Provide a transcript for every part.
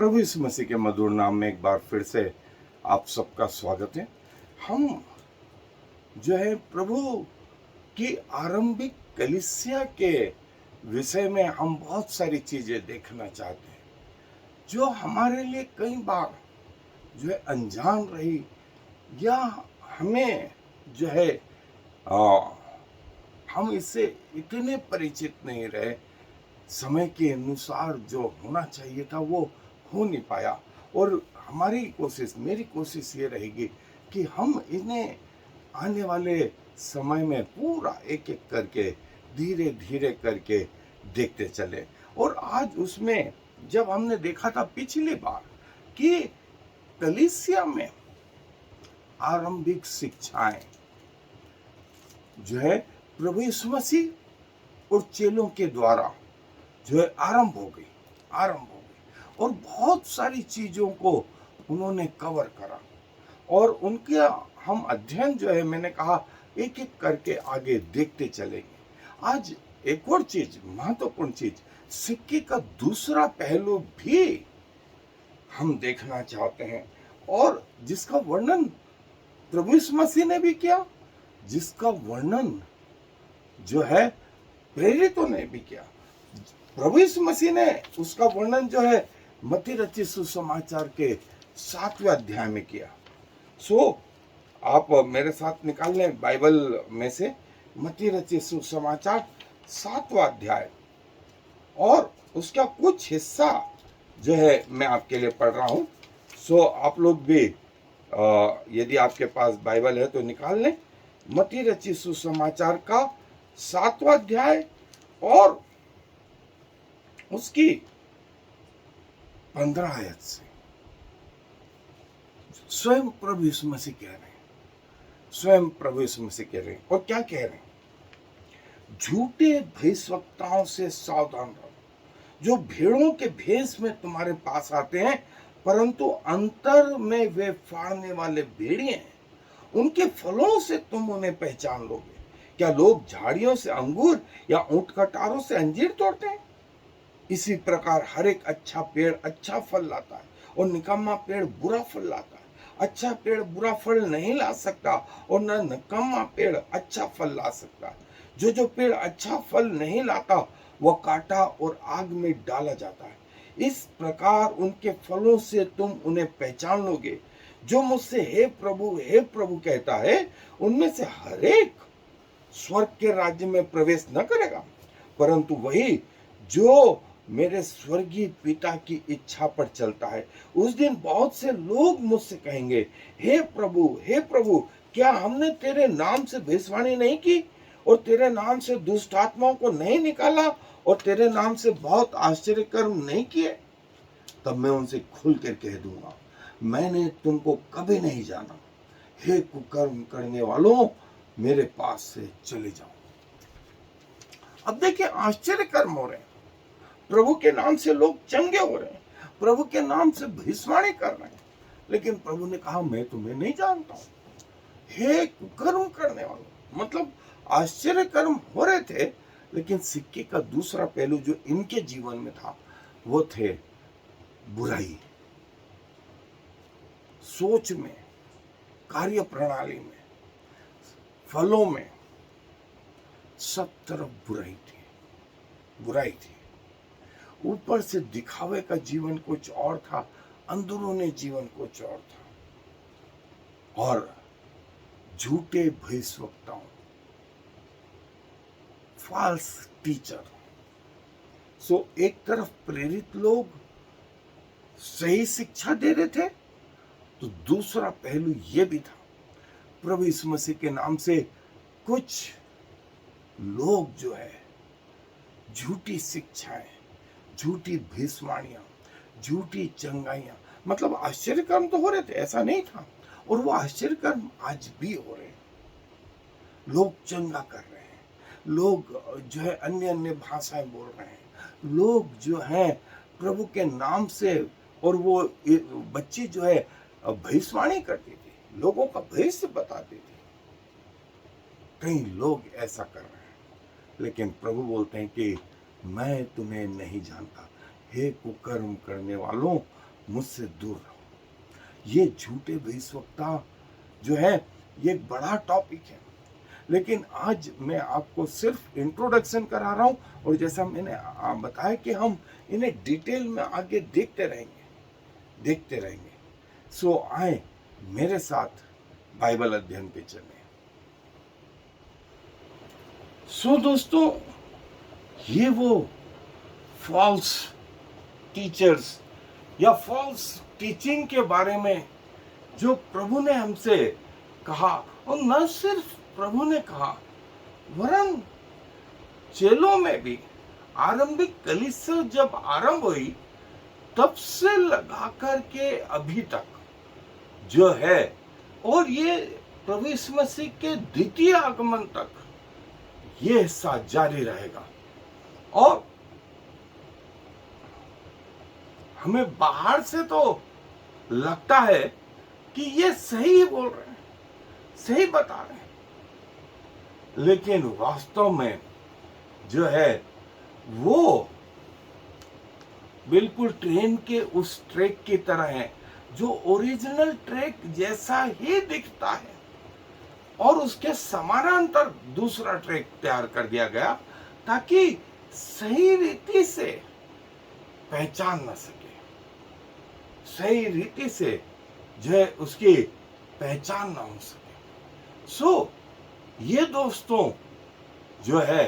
प्रभु यीशु मसीह के मधुर नाम में एक बार फिर से आप सबका स्वागत है। हम जो है प्रभु की आरंभिक कलीसिया के विषय में हम बहुत सारी चीजें देखना चाहते हैं जो हमारे लिए कई बार जो है अनजान रही या हमें जो है आ, हम इससे इतने परिचित नहीं रहे। समय के अनुसार जो होना चाहिए था वो हो नहीं पाया और हमारी कोशिश, मेरी कोशिश ये रहेगी कि हम इन्हें आने वाले समय में पूरा एक एक करके धीरे धीरे करके देखते चले। और आज उसमें जब हमने देखा था पिछली बार कि कलीसिया में आरंभिक शिक्षाएं जो है प्रभु यीशु मसीह और चेलों के द्वारा जो है आरंभ हो गई और बहुत सारी चीजों को उन्होंने कवर करा और उनके हम अध्ययन जो है मैंने कहा एक एक करके आगे देखते चलेंगे। आज एक और चीज, महत्वपूर्ण चीज, सिक्के का दूसरा पहलू भी हम देखना चाहते हैं और जिसका वर्णन प्रभु यीशु मसीह ने भी किया, जिसका वर्णन जो है प्रेरितों ने भी किया। प्रभु यीशु मसीह ने उसका वर्णन जो है मत्ती रचित सुसमाचार के 7वें अध्याय में किया। आप मेरे साथ निकाल लें बाइबल में से मत्ती रचित सुसमाचार 7वां अध्याय और उसका कुछ हिस्सा जो है मैं आपके लिए पढ़ रहा हूं। आप लोग भी यदि आपके पास बाइबल है तो निकाल लें। मत्ती रचित सुसमाचार का 7वां अध्याय और उसकी 15 आयत से स्वयं प्रभु यीशु मसीह कह रहे हैं, स्वयं प्रभु यीशु मसीह कह रहे हैं। और क्या कह रहे हैं? झूठे भविष्यवक्ताओं से सावधान रहो जो भेड़ों के भेष में तुम्हारे पास आते हैं परंतु अंतर में वे फाड़ने वाले भेड़िए हैं। उनके फलों से तुम उन्हें पहचान लोगे। क्या लोग झाड़ियों से अंगूर या ऊंट कटारों से अंजीर तोड़ते हैं? इसी प्रकार हर एक अच्छा पेड़ अच्छा फल लाता है और निकम्मा पेड़ बुरा फल लाता है। अच्छा पेड़ बुरा फल नहीं ला सकता और न निकम्मा पेड़ अच्छा फल ला सकता। जो पेड़ अच्छा फल नहीं लाता वह काटा और आग में डाला जाता है। इस प्रकार उनके फलों से तुम उन्हें पहचान लोगे। जो मुझसे हे प्रभु कहता है उनमें से हर एक स्वर्ग के राज्य में प्रवेश न करेगा परंतु वही जो मेरे स्वर्गीय पिता की इच्छा पर चलता है। उस दिन बहुत से लोग मुझसे कहेंगे, हे प्रभु, क्या हमने तेरे नाम से भविष्यवाणी नहीं की और तेरे नाम से दुष्ट आत्माओं को नहीं निकाला और तेरे नाम से बहुत आश्चर्य कर्म नहीं किए? तब मैं उनसे खुल कर कह दूंगा, मैंने तुमको कभी नहीं जाना। हे कुकर्म करने वालों, मेरे पास से चले जाओ। अब देखिए, आश्चर्य कर्म हो रहे हैं, प्रभु के नाम से लोग चंगे हो रहे हैं, प्रभु के नाम से भविष्यवाणी कर रहे हैं, लेकिन प्रभु ने कहा मैं तुम्हें नहीं जानता हूं। हे कुकर्म करने वालों, मतलब आश्चर्य कर्म हो रहे थे लेकिन सिक्के का दूसरा पहलू जो इनके जीवन में था वो थे बुराई, सोच में, कार्य प्रणाली में, फलों में, सब तरफ बुराई थी। ऊपर से दिखावे का जीवन कुछ और था, अंदरूनी जीवन कुछ और था। और झूठे भविष्यवक्ताओं, फॉल्स टीचर। एक तरफ प्रेरित लोग सही शिक्षा दे रहे थे तो दूसरा पहलू यह भी था, प्रभु यीशु मसीह के नाम से कुछ लोग जो है झूठी शिक्षाएं, झूठी भविष्यवाणियां, झूठी चंगाइयां, मतलब आश्चर्य कर्म तो हो रहे थे, ऐसा नहीं था, और वो आश्चर्य कर्म आज भी हो रहे हैं। लोग चंगा कर रहे हैं, लोग जो है अन्य भाषाएं बोल रहे हैं, लोग जो है प्रभु के नाम से, और वो बच्ची जो है भविष्यवाणी करती थी, लोगों का भविष्य बताती थी। कई लोग ऐसा कर रहे हैं लेकिन प्रभु बोलते हैं कि मैं तुम्हें नहीं जानता। हे कुकर्म करने वालों, मुझसे दूर रहो। ये झूठे भविष्यवक्ता जो है ये एक बड़ा टॉपिक है, लेकिन आज मैं आपको सिर्फ इंट्रोडक्शन करा रहा हूँ, और जैसा मैंने बताया कि हम इन्हें डिटेल में आगे देखते रहेंगे। सो आए मेरे साथ बाइबल अध्ययन पे चले। सो दोस्तों, ये वो फॉल्स टीचर्स या फॉल्स टीचिंग के बारे में जो प्रभु ने हमसे कहा, और न सिर्फ प्रभु ने कहा वरन चेलों में भी आरंभिक कलीसिया जब आरंभ हुई तब से लगा करके अभी तक जो है, और ये प्रभु यीशु मसीह के द्वितीय आगमन तक ये हिस्सा जारी रहेगा। और हमें बाहर से तो लगता है कि ये सही बोल रहे हैं, सही बता रहे हैं, लेकिन वास्तव में जो है वो बिल्कुल ट्रेन के उस ट्रैक की तरह है जो ओरिजिनल ट्रैक जैसा ही दिखता है, और उसके समानांतर दूसरा ट्रैक तैयार कर दिया गया ताकि सही रीति से पहचान न सके, सही रीति से जो है उसकी पहचान ना हो सके। सो ये दोस्तों जो है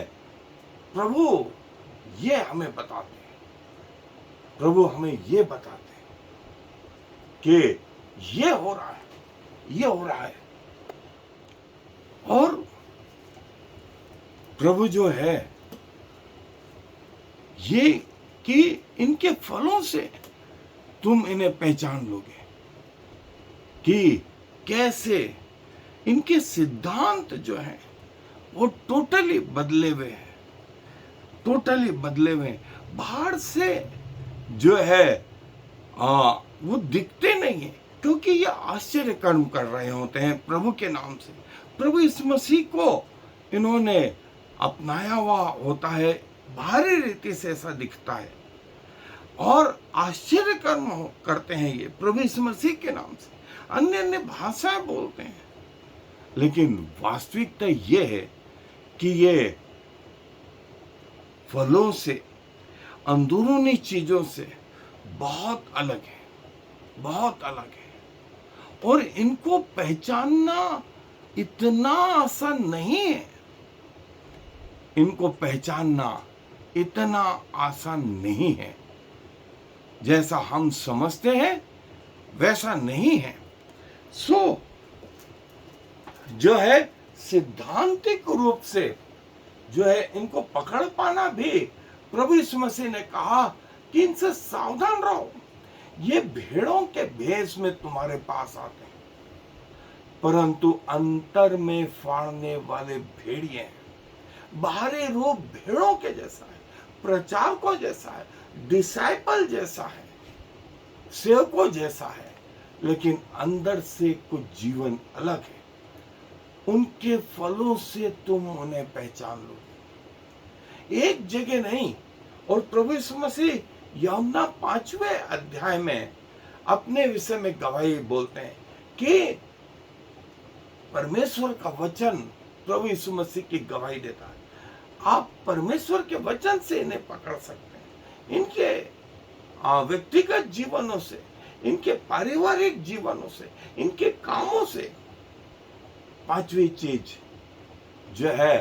प्रभु ये हमें बताते हैं, प्रभु हमें ये बताते हैं कि ये हो रहा है, ये हो रहा है। और प्रभु जो है ये कि इनके फलों से तुम इन्हें पहचान लोगे कि कैसे इनके सिद्धांत जो हैं वो टोटली बदले हुए हैं, टोटली बदले हुए। बाहर से जो है वो दिखते नहीं है, क्योंकि ये आश्चर्य कर्म कर रहे होते हैं प्रभु के नाम से। प्रभु इस मसीह को इन्होंने अपनाया हुआ होता है, बाहरी रीति से ऐसा दिखता है, और आश्चर्य कर्म करते हैं ये प्रभु इस मसीह के नाम से, अन्य अन्य भाषाएं बोलते हैं, लेकिन वास्तविकता ये है कि ये फलों से, अंदरूनी चीजों से बहुत अलग है, बहुत अलग है। और इनको पहचानना इतना आसान नहीं है, इनको पहचानना इतना आसान नहीं है, जैसा हम समझते हैं वैसा नहीं है। सो जो है सिद्धांतिक रूप से जो है इनको पकड़ पाना भी, प्रभु यीशु मसीह ने कहा कि इनसे सावधान रहो, ये भेड़ों के भेष में तुम्हारे पास आते हैं, परंतु अंतर में फाड़ने वाले भेड़िए हैं। बाहरी रूप भेड़ों के जैसा है, प्रचारकों जैसा है, डिसाइपल जैसा है, सेवकों जैसा है, लेकिन अंदर से कुछ जीवन अलग है। उनके फलों से तुम उन्हें पहचान लोगे। एक जगह नहीं, और प्रभु यीशु मसीह यूहन्ना 5वें अध्याय में अपने विषय में गवाही बोलते हैं कि परमेश्वर का वचन प्रभु यीशु मसीह की गवाही देता है। आप परमेश्वर के वचन से इन्हें पकड़ सकते हैं, इनके व्यक्तिगत जीवनों से, इनके पारिवारिक जीवनों से, इनके कामों से। पांचवी चीज जो है,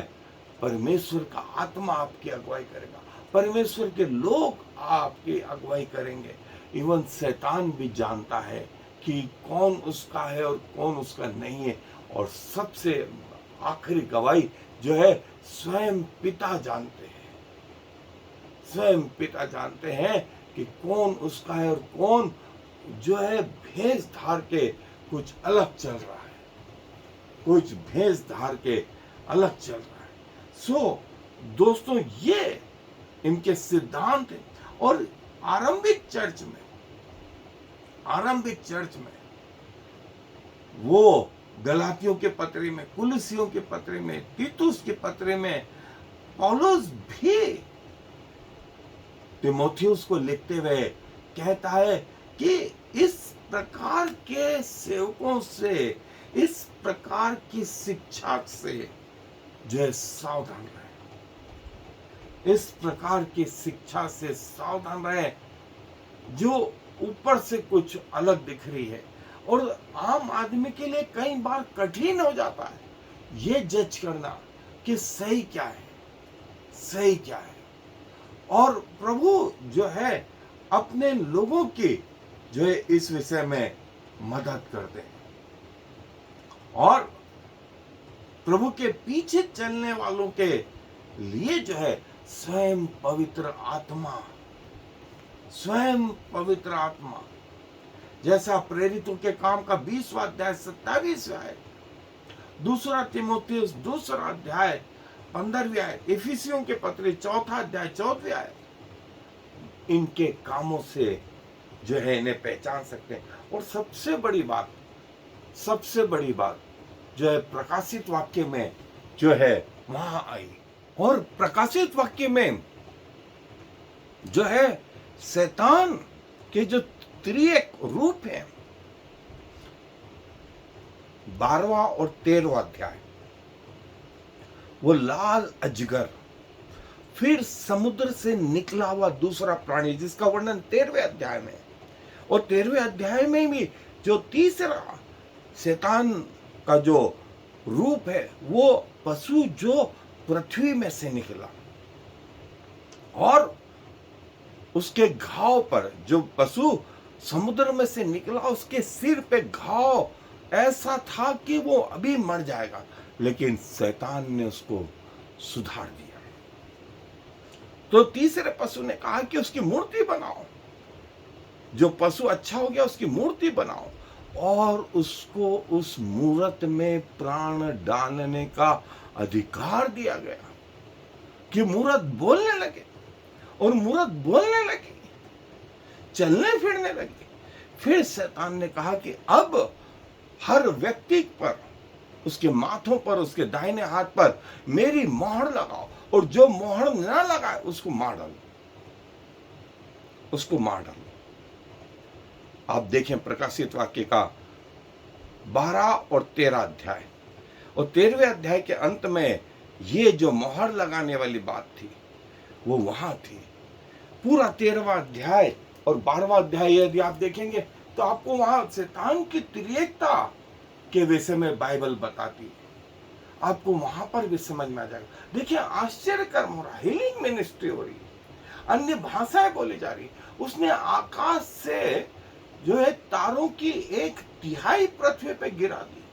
परमेश्वर का आत्मा आपकी अगुवाई करेगा, परमेश्वर के लोग आपकी अगुवाई करेंगे। इवन शैतान भी जानता है कि कौन उसका है और कौन उसका नहीं है। और सबसे आखिरी गवाही जो है, स्वयं पिता जानते हैं, स्वयं पिता जानते हैं कि कौन उसका है और कौन जो है भेष धार के कुछ अलग चल रहा है, कुछ भेष धार के अलग चल रहा है। सो दोस्तों, ये इनके सिद्धांत है। और आरंभिक चर्च में वो गलातियों के पत्री में, कुलुसियों के पत्री में, तीतुस के पत्री में पौलुस भी तीमुथियुस को लिखते हुए कहता है कि इस प्रकार के सेवकों से, इस प्रकार की शिक्षा से जो है सावधान रहे। इस प्रकार की शिक्षा से सावधान रहे जो ऊपर से कुछ अलग दिख रही है और आम आदमी के लिए कई बार कठिन हो जाता है ये जज करना कि सही क्या है, सही क्या है। और प्रभु जो है अपने लोगों की जो है इस विषय में मदद करते हैं और प्रभु के पीछे चलने वालों के लिए जो है स्वयं पवित्र आत्मा, स्वयं पवित्र आत्मा, जैसा प्रेरितों के काम का 20वां अध्याय 27वां है, दूसरा तीमुथियुस 2 अध्याय 15वां है, इफिसियों के पत्र 4 अध्याय 14वां है। इनके कामों से जो है इन्हें पहचान सकते हैं। और सबसे बड़ी बात जो है प्रकाशित वाक्य में जो है वहां आई। और प्रकाशित वाक्य में जो है शैतान के जो त्रिएक रूप हैं, 12वां और 13वां अध्याय, वो लाल अजगर, फिर समुद्र से निकला हुआ दूसरा प्राणी जिसका वर्णन 13वें अध्याय में, और 13वें अध्याय में भी जो तीसरा शैतान का जो रूप है वो पशु जो पृथ्वी में से निकला और उसके घाव पर, जो पशु समुद्र में से निकला उसके सिर पे घाव ऐसा था कि वो अभी मर जाएगा, लेकिन शैतान ने उसको सुधार दिया। तो तीसरे पशु ने कहा कि उसकी मूर्ति बनाओ, जो पशु अच्छा हो गया उसकी मूर्ति बनाओ और उसको उस मूर्त में प्राण डालने का अधिकार दिया गया कि मूर्त बोलने लगे और मूर्त बोलने लगी, चलने फिरने लगी। फिर शैतान ने कहा कि अब हर व्यक्ति पर, उसके माथों पर, उसके दाहिने हाथ पर मेरी मोहर लगाओ और जो मोहर न लगाए उसको मार डालो, उसको मार डालो। आप देखें प्रकाशित वाक्य का 12 और 13 अध्याय, और 13वें अध्याय के अंत में ये जो मोहर लगाने वाली बात थी वो वहां थी। पूरा 13वां अध्याय और 12वां अध्याय यदि आप देखेंगे तो आपको वहां शैतान की त्रिएकता के विषय में बाइबल बताती है, आपको वहां पर भी समझ में आ जाएगा। देखिए आश्चर्य कर्म हो रहा है, हीलिंग मिनिस्ट्री हो रही है, अन्य भाषाएं बोली जा रही। उसने आकाश से जो है तारों की 1/3 पृथ्वी पे गिरा दी,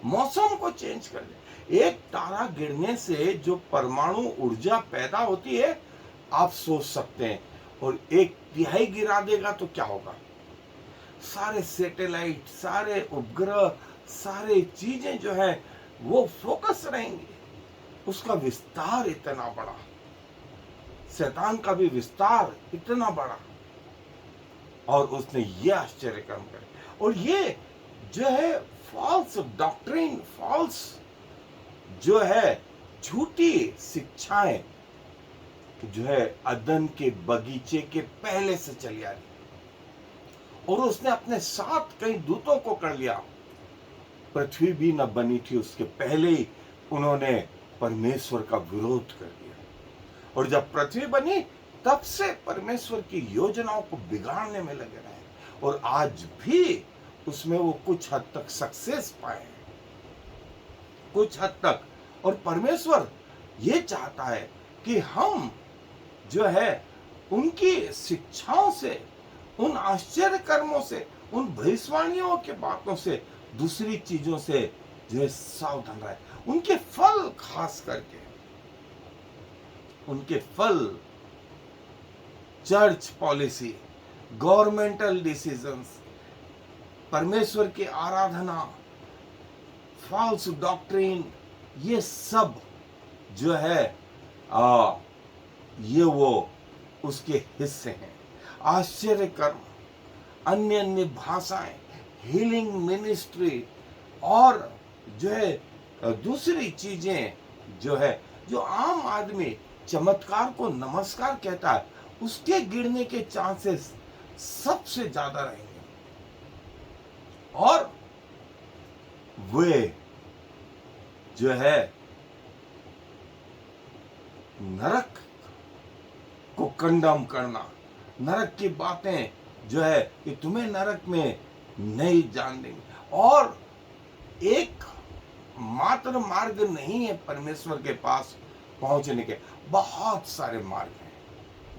मौसम को चेंज कर दिया। एक तारा गिरने से जो परमाणु ऊर्जा पैदा होती है आप सोच सकते हैं, और 1/3 गिरा देगा तो क्या होगा। सारे सैटेलाइट, सारे उपग्रह, सारे चीजें जो है वो फोकस रहेंगे। उसका विस्तार इतना बड़ा, शैतान का भी विस्तार इतना बड़ा, और उसने ये आश्चर्य कर्म करे। और ये जो है फॉल्स डॉक्ट्रिन, फॉल्स जो है झूठी शिक्षाएं जो है अदन के बगीचे के पहले से चली आ रही, और उसने अपने साथ कई दूतों को कर लिया। पृथ्वी भी न बनी थी उसके पहले ही उन्होंने परमेश्वर का विरोध कर दिया, और जब पृथ्वी बनी तब से परमेश्वर की योजनाओं को बिगाड़ने में लगे रहे, और आज भी उसमें वो कुछ हद तक सक्सेस पाए हैं, कुछ हद तक। और परमेश्वर ये चाहता है कि हम जो है उनकी शिक्षाओं से, उन आश्चर्य कर्मों से, उन भविष्यवाणियों के बातों से, दूसरी चीजों से जो है सावधान रहे। उनके फल, खास करके उनके फल, चर्च पॉलिसी, गवर्नमेंटल डिसीजंस, परमेश्वर की आराधना, फॉल्स डॉक्ट्रिन, ये सब जो है ये वो उसके हिस्से हैं। आश्चर्य कर्म, अन्य अन्य भाषाएं, हीलिंग मिनिस्ट्री, और जो है दूसरी चीजें जो है, जो आम आदमी चमत्कार को नमस्कार कहता है, उसके गिरने के चांसेस सबसे ज्यादा रहेंगे। और वे जो है नरक को कंडम करना, नरक की बातें जो है कि तुम्हें नरक में नहीं जान देंगे। और एक मात्र मार्ग नहीं है परमेश्वर के पास पहुंचने के, बहुत सारे मार्ग हैं,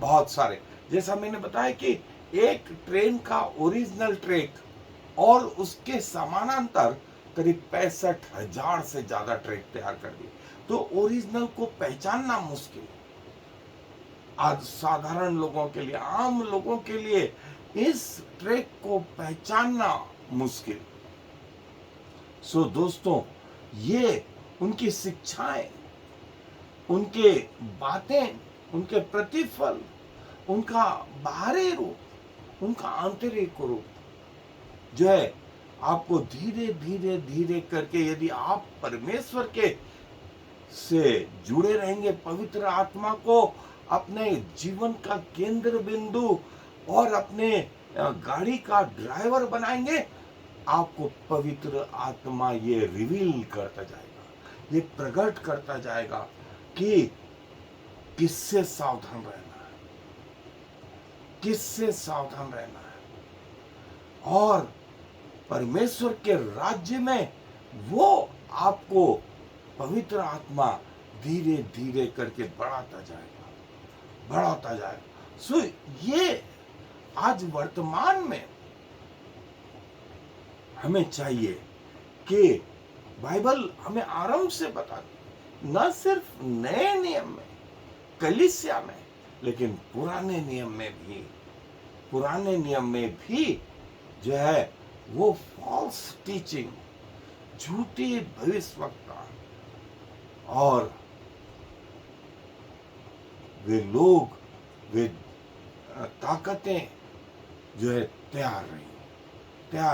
बहुत सारे। जैसा मैंने बताया कि एक ट्रेन का ओरिजिनल ट्रैक और उसके समानांतर करीब 65,000 से ज्यादा ट्रैक तैयार कर दिए। तो ओरिजिनल को पहचानना मुश्किल है आज साधारण लोगों के लिए, आम लोगों के लिए इस ट्रैक को पहचानना मुश्किल। सो दोस्तों, ये उनकी शिक्षाएं, उनके बातें, उनके प्रतिफल, उनका बाहरी रूप, उनका आंतरिक रूप जो है आपको धीरे धीरे धीरे करके, यदि आप परमेश्वर के से जुड़े रहेंगे, पवित्र आत्मा को अपने जीवन का केंद्र बिंदु और अपने गाड़ी का ड्राइवर बनाएंगे, आपको पवित्र आत्मा ये रिवील करता जाएगा, ये प्रकट करता जाएगा कि किससे सावधान रहना है, किससे सावधान रहना है। और परमेश्वर के राज्य में वो आपको पवित्र आत्मा धीरे धीरे करके बढ़ाता जाएगा, बढ़ाता जाएगा। सो ये आज वर्तमान में हमें चाहिए कि बाइबल हमें आरंभ से बताती, न सिर्फ नए नियम में, कलीसिया में, लेकिन पुराने नियम में भी, पुराने नियम में भी जो है वो फॉल्स टीचिंग, झूठी भविष्यवक्ता और वे लोग, वे ताकतें जो है तैयार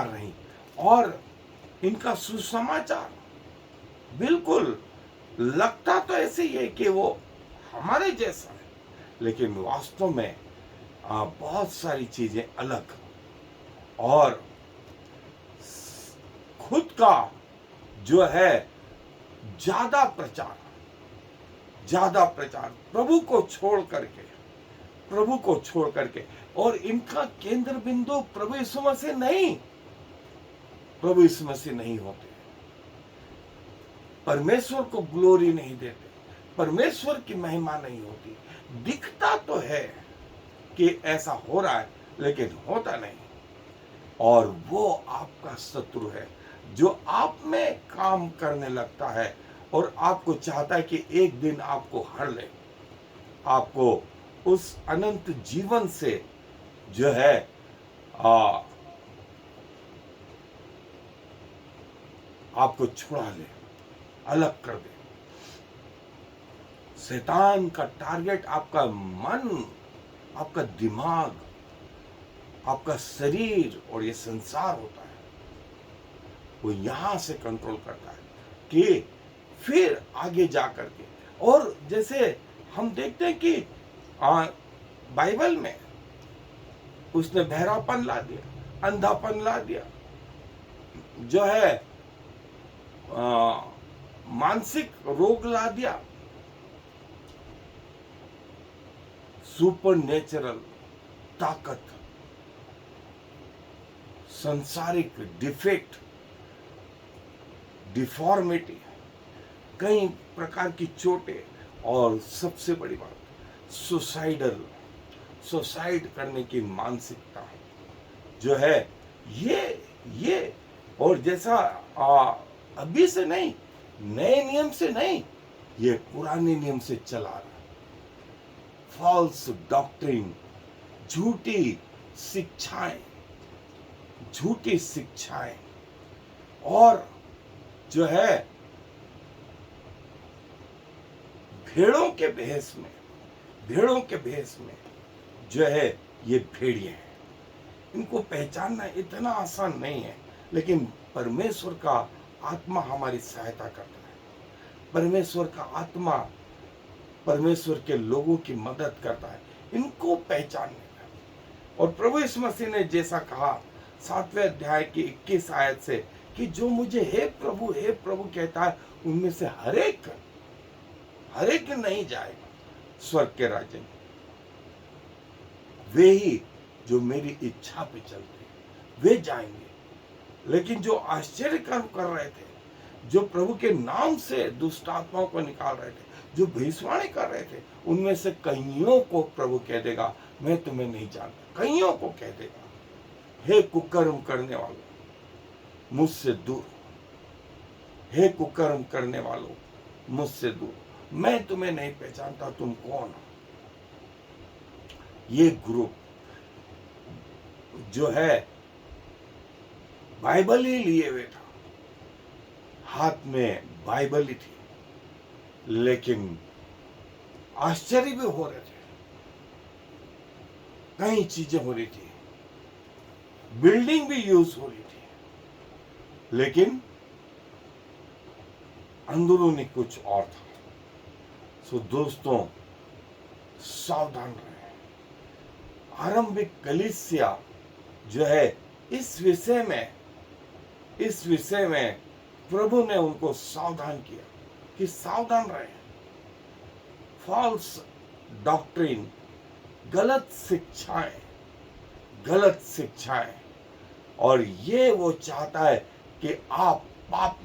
रही। और इनका सुसमाचार बिल्कुल लगता तो ऐसे ही है कि वो हमारे जैसा है, लेकिन वास्तव में बहुत सारी चीजें अलग और खुद का जो है ज्यादा प्रचार प्रभु को छोड़ करके और इनका केंद्र बिंदु प्रभु यीशु मसीह नहीं होते, परमेश्वर को ग्लोरी नहीं देते, परमेश्वर की महिमा नहीं होती। दिखता तो है कि ऐसा हो रहा है, लेकिन होता नहीं। और वो आपका शत्रु है जो आप में काम करने लगता है और आपको चाहता है कि एक दिन आपको हर ले, आपको उस अनंत जीवन से जो है आपको छुड़ा ले, अलग कर दे। शैतान का टारगेट आपका मन, आपका दिमाग, आपका शरीर और ये संसार होता है। वो यहां से कंट्रोल करता है कि फिर आगे जा करके, और जैसे हम देखते हैं कि बाइबल में उसने बहरापन ला दिया, अंधापन ला दिया, जो है मानसिक रोग ला दिया, सुपर नेचुरल ताकत, संसारिक डिफेक्ट, डिफॉर्मिटी, कई प्रकार की चोटें, और सबसे बड़ी बात सुसाइड करने की मानसिकता जो है ये और जैसा अभी से नहीं, नए नियम से नहीं, ये पुराने नियम से चला रहा है। फॉल्स डॉक्ट्रिन, झूठी शिक्षाएं और जो है भेड़ों के भेष में जो है ये भेड़िए हैं। इनको पहचानना इतना आसान नहीं है, लेकिन परमेश्वर का आत्मा हमारी सहायता करता है। परमेश्वर का आत्मा परमेश्वर के लोगों की मदद करता है इनको पहचानने में। और प्रभु यीशु मसीह ने जैसा कहा 7वें अध्याय की 21 आयत से कि जो मुझे हे प्रभु कहता है, उनमें से हर एक नहीं जाएगा स्वर्ग के राज्य में। वे ही जो मेरी इच्छा पे चलते हैं वे जाएंगे। लेकिन जो आश्चर्य कर्म कर रहे थे, जो प्रभु के नाम से दुष्ट आत्माओं को निकाल रहे थे, जो भविष्यवाणी कर रहे थे, उनमें से कईयों को प्रभु कह देगा मैं तुम्हें नहीं जानता। कईयों को कह देगा, हे कुकर्म करने वालों मुझसे दूर, हे कुकर्म करने वालों मुझसे दूर, मैं तुम्हें नहीं पहचानता, तुम कौन हो। ये ग्रुप जो है बाइबल ही लिए हुए था, हाथ में बाइबल ही थी, लेकिन आश्चर्य भी हो रहे थे, कई चीजें हो रही थी, बिल्डिंग भी यूज हो रही थी, लेकिन अंदरूनी कुछ और था। सो दोस्तों, सावधान रहे। आरंभिक कलीसिया जो है इस विषय में प्रभु ने उनको सावधान किया कि सावधान रहे। फॉल्स डॉक्ट्रिन, गलत शिक्षाएं, और ये वो चाहता है कि आप पाप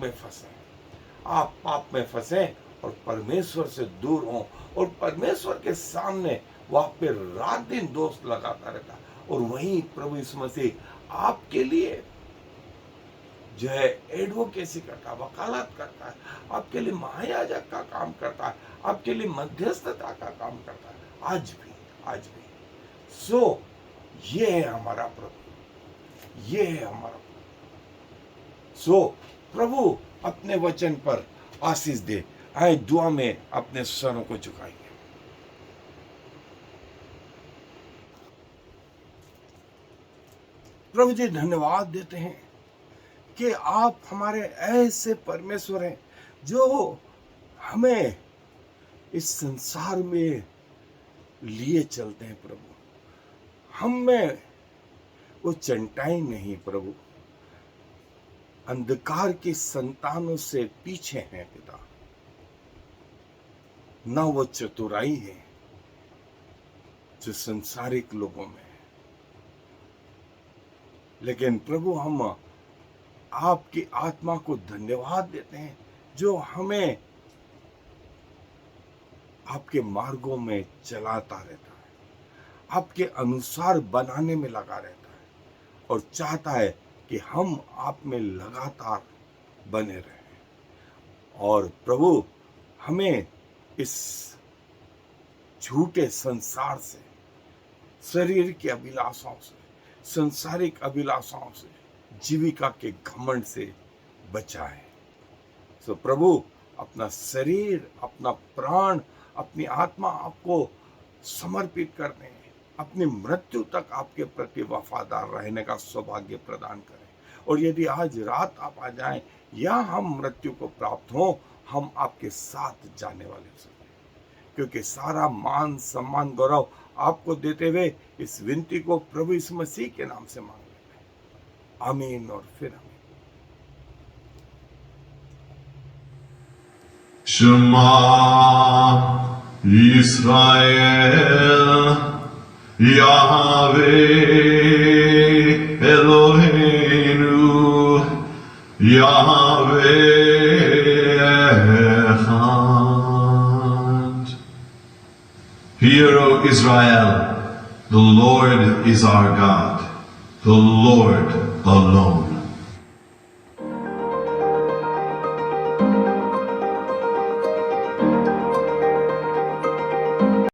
में फंसे और परमेश्वर से दूर हों, और परमेश्वर के सामने वहां पे रात दिन दोष लगाता रहता है। और वहीं प्रभु यीशु मसीह आपके लिए जो है एडवोकेसी करता है, वकालत करता है, आपके लिए महायाजक का काम करता है, आपके लिए मध्यस्थता का काम करता है, आज भी। सो ये है हमारा प्रभु, सो प्रभु अपने वचन पर आशीष दे। आए दुआ में अपने सरों को झुकाएंगे। प्रभु जी, धन्यवाद देते हैं कि आप हमारे ऐसे परमेश्वर हैं जो हमें इस संसार में लिए चलते हैं। प्रभु, हम में वो चंटाई नहीं प्रभु, अंधकार की संतानों से पीछे हैं पिता, न वो चतुराई है जो संसारिक लोगों में है। लेकिन प्रभु, हम आपकी आत्मा को धन्यवाद देते हैं जो हमें आपके मार्गों में चलाता रहता है, आपके अनुसार बनाने में लगा रहता है, और चाहता है कि हम आप में लगातार बने रहें। और प्रभु, हमें इस झूठे संसार से, शरीर की अभिलाषाओं से, संसारिक अभिलाषाओं से, जीविका के घमंड से बचाए। सो प्रभु, अपना शरीर, अपना प्राण, अपनी आत्मा आपको समर्पित करने, अपनी मृत्यु तक आपके प्रति वफादार रहने का सौभाग्य प्रदान करें। और यदि आज रात आप आ जाएं या हम मृत्यु को प्राप्त हों, हम आपके साथ जाने वाले हैं, क्योंकि सारा मान सम्मान गौरव आपको देते हुए इस विनती को प्रभु यीशु मसीह के नाम से मांग लेते हैं। आमीन और फिर आमीन। Shema Yisrael Yahweh Eloheinu Yahweh Echad. Hear, O Israel, the Lord is our God, the Lord alone.